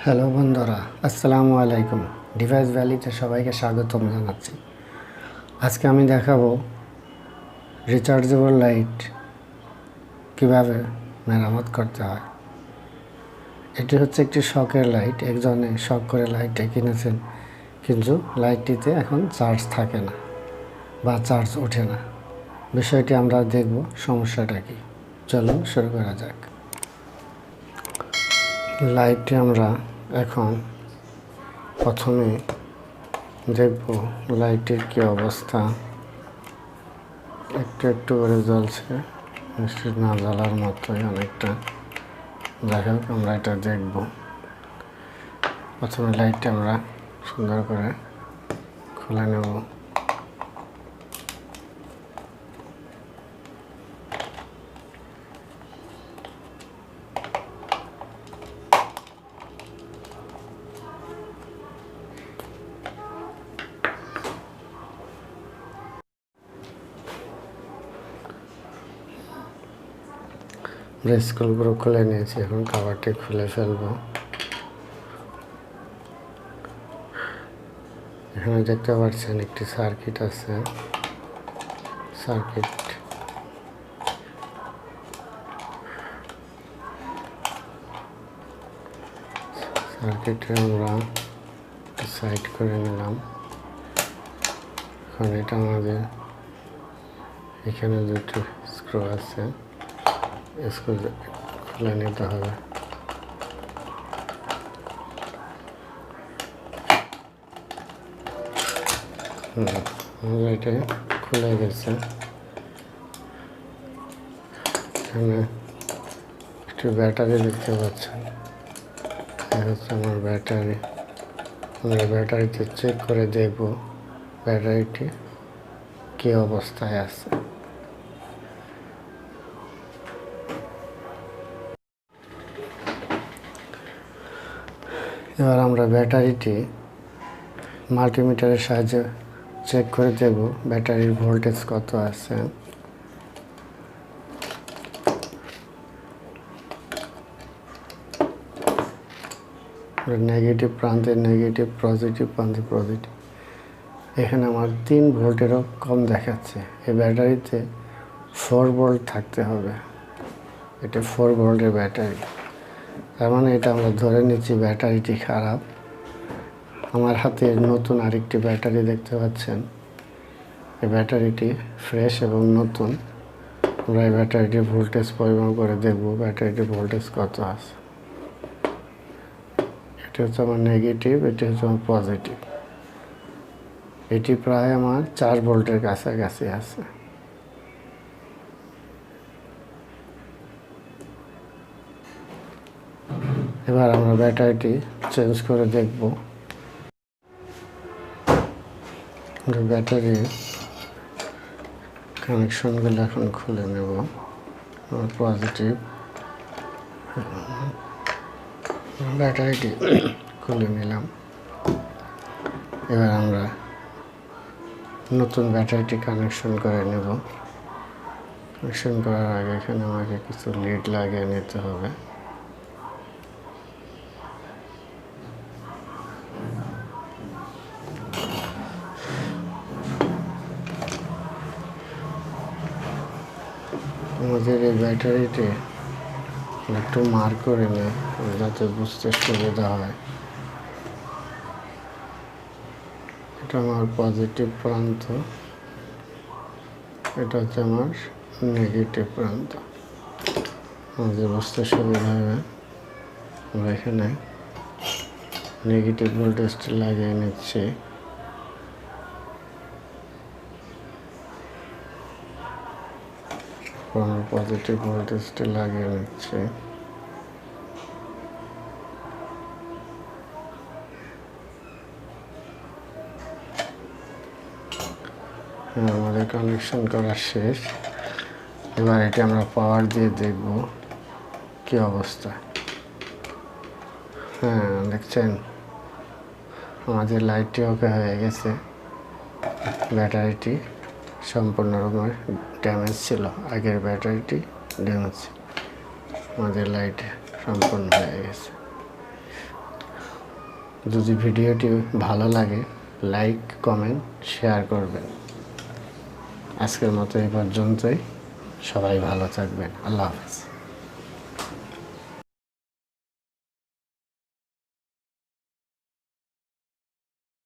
Hello বন্ধুরা, আসসালামু আলাইকুম। ডিভাইস ভ্যালিতে সবাইকে স্বাগতম জানাচ্ছি। আজকে আমি দেখাবো রিচার্জেবল লাইট কিভাবে মেরামত করতে হয়। এটি হচ্ছে একটি শখের লাইট। একজনে শখ করে লাইটটা কিনেছেন, কিন্তু লাইটটিতে এখন চার্জ থাকে না বা চার্জ ওঠে না। বিষয়টি আমরা দেখব, সমস্যাটা কি। চলুন শুরু করা যাক। লাইটটি আমরা এখন প্রথমে দেখব লাইটের কি অবস্থা। একটু একটু করে জ্বলছে, নিশ্চিত না জ্বলার মতোই অনেকটা। যাই হোক, আমরা এটা দেখব। প্রথমে লাইটটা আমরা সুন্দর করে খুলে নেব। আমরা স্ক্রুগুলো খুলে নিয়েছি, এখন কভারটি খুলে ফেলবো। এখানে দেখতে পাচ্ছেন একটি সার্কিট আছে। সার্কিটে আমরা সাইড করে নিলাম। এখন এটা আমাদের এখানে দুটো স্ক্রু আছে, স্ক্রু খুলে নিতে হবে। এটা খুলে গেছে। এখানে একটু ব্যাটারি দেখতে পাচ্ছেন, হচ্ছে আমার ব্যাটারি। আমরা ব্যাটারিতে চেক করে দেখব ব্যাটারিটি কী অবস্থায় আছে। এবার আমরা ব্যাটারিটি মাল্টিমিটারের সাহায্যে চেক করে দেব ব্যাটারির ভোল্টেজ কত আছে। নেগেটিভ প্রান্তে নেগেটিভ, পজিটিভ প্রান্তে পজিটিভ। এখানে আমার 3 ভোল্টেরও কম দেখাচ্ছে। এই ব্যাটারিতে 4 ভোল্ট থাকতে হবে। এটা 4 ভোল্টের ব্যাটারি। তার মানে এটা আমরা ধরে নিচ্ছি ব্যাটারিটি খারাপ। আমার হাতে নতুন আরেকটি ব্যাটারি দেখতে পাচ্ছেন। এই ব্যাটারিটি ফ্রেশ এবং নতুন। আমরা এই ব্যাটারিটির ভোল্টেজ পরিমাপ করে দেখব ব্যাটারিটির ভোল্টেজ কত আছে। এটি হচ্ছে আমার নেগেটিভ, এটি হচ্ছে আমার পজিটিভ। এটি প্রায় আমার 4 ভোল্টের কাছাকাছি আছে। এবার আমরা ব্যাটারিটি চেঞ্জ করে দেখব। ব্যাটারির কানেকশনগুলো এখন খুলে নেব। পজিটিভ ব্যাটারিটি খুলে নিলাম। এবার আমরা নতুন ব্যাটারিটি কানেকশন করে নেব। কানেকশন করার আগে এখানে আমাকে কিছু লিড লাগিয়ে নিতে হবে। আমাদের এই ব্যাটারিটি একটু মার্ক করে নেই, যাতে বুঝতে সুবিধা হয়। এটা আমার পজিটিভ প্রান্ত, এটা হচ্ছে আমার নেগেটিভ প্রান্ত। আমাদের বুঝতে সুবিধা হবে। আমরা এখানে নেগেটিভ ভোল্টেজটি লাগিয়ে নিচ্ছি। পজিটিভ ভোল্টেজটি লাগিয়ে নিচ্ছি। আমাদের কানেকশন করা শেষ। এবার এটি আমরা পাওয়ার দিয়ে দেখব কি অবস্থা। দেখছেন আমাদের লাইটটি ওকে হয়ে গেছে। ব্যাটারিটি সম্পূর্ণরূপে ড্যামেজ ছিল, আগের ব্যাটারিটি ড্যামেজ ছিল। আমাদের লাইট সম্পূর্ণ হয়ে গেছে। যদি ভিডিওটি ভালো লাগে লাইক কমেন্ট শেয়ার করবেন। আজকের মতো এই পর্যন্তই। সবাই ভালো থাকবেন। আল্লাহ হাফেজ।